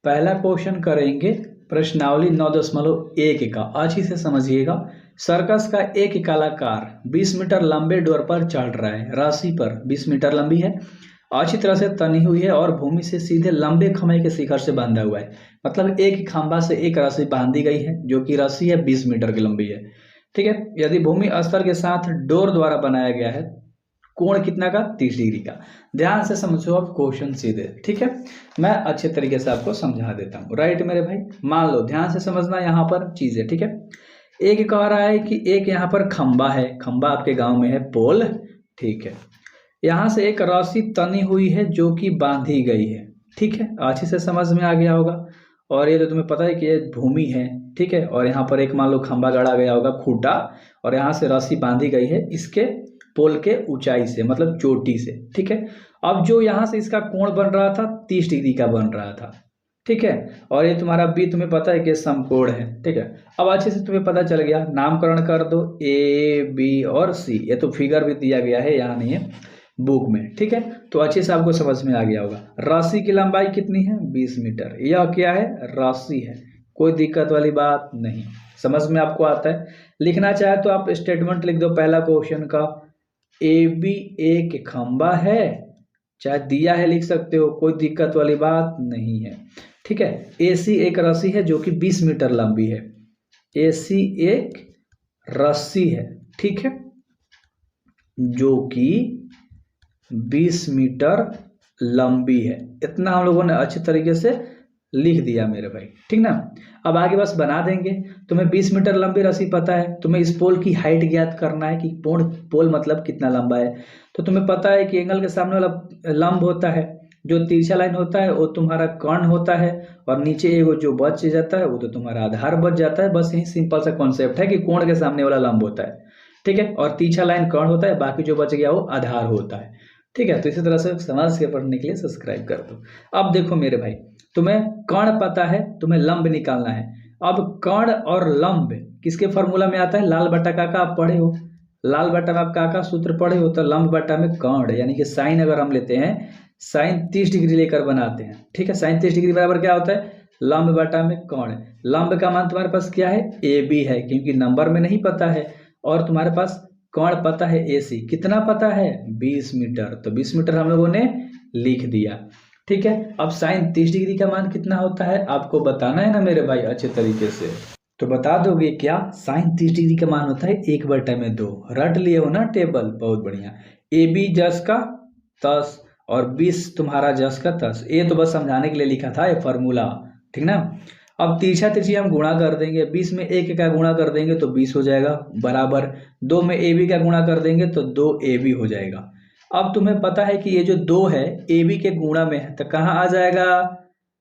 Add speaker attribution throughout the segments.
Speaker 1: पहला क्वेश्चन करेंगे प्रश्नावली 9.1 का। अच्छी से समझिएगा। सर्कस का एक कलाकार 20 मीटर लंबे डोर पर चढ़ रहा है। रस्सी पर 20 मीटर लंबी है, अच्छी तरह से तनी हुई है और भूमि से सीधे लंबे खंभे के शिखर से बांधा हुआ है। मतलब एक खंभा से एक रस्सी बांधी गई है जो कि रस्सी है 20 मीटर की लंबी है। ठीक है। यदि भूमि स्तर के साथ डोर द्वारा बनाया गया है, कोण कितना का 30 डिग्री का। ध्यान से समझो आप क्वेश्चन सीधे। ठीक है, मैं अच्छे तरीके से आपको समझा देता हूँ। राइट मेरे भाई, मान लो ध्यान से समझना यहाँ पर चीजें। ठीक है, एक कह रहा है कि एक यहाँ पर खंबा है, खंबा आपके गांव में है पोल। ठीक है, यहाँ से एक रस्सी तनी हुई है जो कि बांधी गई है। ठीक है, अच्छे से समझ में आ गया होगा। और ये तो तुम्हें पता है कि ये भूमि है। ठीक है, और यहाँ पर एक मान लो खंबा गड़ा गया होगा, खूंटा, और यहाँ से रस्सी बांधी गई है इसके पोल के ऊंचाई से, मतलब चोटी से। ठीक है, अब जो यहाँ से इसका कोण बन रहा था 30 डिग्री का बन रहा था। ठीक है, और ये तुम्हारा बी तुम्हें पता है कि समकोण है। ठीक है, अब अच्छे से तुम्हें पता चल गया। नामकरण कर दो ए बी और सी। ये तो फिगर भी दिया गया है, यहाँ नहीं है बुक में। ठीक है, तो अच्छे से आपको समझ में आ गया होगा। राशि की लंबाई कितनी है 20 मीटर। यह क्या है, राशि है, कोई दिक्कत वाली बात नहीं। समझ में आपको आता है। लिखना चाहे तो आप स्टेटमेंट लिख दो पहला क्वेश्चन का। ए बी एक खंबा है, चाहे दिया है लिख सकते हो, कोई दिक्कत वाली बात नहीं है। ठीक है, ए सी एक रस्सी है जो कि 20 मीटर लंबी है। ए सी एक रस्सी है, ठीक है, जो कि 20 मीटर लंबी है। इतना हम लोगों ने अच्छे तरीके से लिख दिया मेरे भाई। ठीक ना, अब आगे बस बना देंगे। तुम्हें 20 मीटर लंबी रस्सी पता है, तुम्हें इस पोल की हाइट ज्ञात करना है कि पोल मतलब कितना लंबा है। तो तुम्हें पता है कि एंगल के सामने वाला लंब होता है, जो तिरछा लाइन होता है वो तुम्हारा कर्ण होता है, और नीचे एगो जो बच जाता है वो तो तुम्हारा आधार बच जाता है। बस यही सिंपल सा कॉन्सेप्ट है कि कोण के सामने वाला लंब होता है। ठीक है, और तिरछा लाइन कर्ण होता है, बाकी जो बच गया वो आधार होता है। ठीक है, तो इसी तरह से समझ के पढ़ने के लिए सब्सक्राइब कर दो। अब देखो मेरे भाई, तुम्हें कर्ण पता है, तुम्हें लंब निकालना है। अब कर्ण और लंब किसके फॉर्मूला में आता है, लाल बटा काका आप पढ़े हो। लाल बटा में आप काका सूत्र पढ़े हो, तो लंब बटा में कर्ण, यानी कि साइन अगर हम लेते हैं, साइन 30 डिग्री लेकर बनाते हैं। ठीक है, साइन 30 डिग्री बराबर क्या होता है, लंब बटा में कर्ण। लंब का मान तुम्हारे पास क्या है, ए बी है, क्योंकि नंबर में नहीं पता है। और तुम्हारे पास कर्ण पता है ए सी, कितना पता है 20 मीटर, तो 20 मीटर हम लोगों ने लिख दिया। ठीक है, अब साइन 30 डिग्री का मान कितना होता है आपको बताना है ना मेरे भाई अच्छे तरीके से। तो बता दोगे क्या, साइन 30 डिग्री का मान होता है 1/2। रट लिए हो ना टेबल, बहुत बढ़िया। ए बी जस का 10 और 20 तुम्हारा जस का 10। ये तो बस समझाने के लिए लिखा था ये फॉर्मूला। ठीक ना, अब तिरछा तिरछी हम गुणा कर देंगे। 20 में 1 का गुणा कर देंगे तो 20 हो जाएगा, बराबर 2 में ए बी का गुणा कर देंगे तो 2 ए बी हो जाएगा। अब तुम्हें पता है कि ये जो 2 है ए बी के गुणा में है, तो कहाँ आ जाएगा,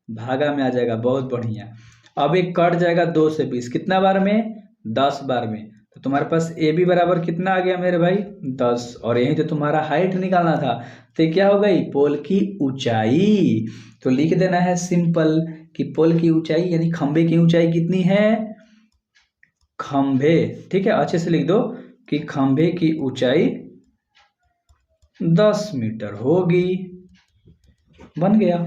Speaker 1: भागा में आ जाएगा। बहुत बढ़िया। अब एक कट जाएगा 2 से 20, कितना बार में, 10 बार में। तो तुम्हारे पास ए बी बराबर कितना आ गया मेरे भाई, 10। और यही तो तुम्हारा हाइट निकालना था, तो क्या हो गई, पोल की ऊंचाई। तो लिख देना है सिंपल कि पोल की ऊंचाई यानी खंबे की ऊंचाई कितनी है, खंबे। ठीक है, अच्छे से लिख दो कि खंबे की ऊंचाई 10 मीटर होगी। बन गया।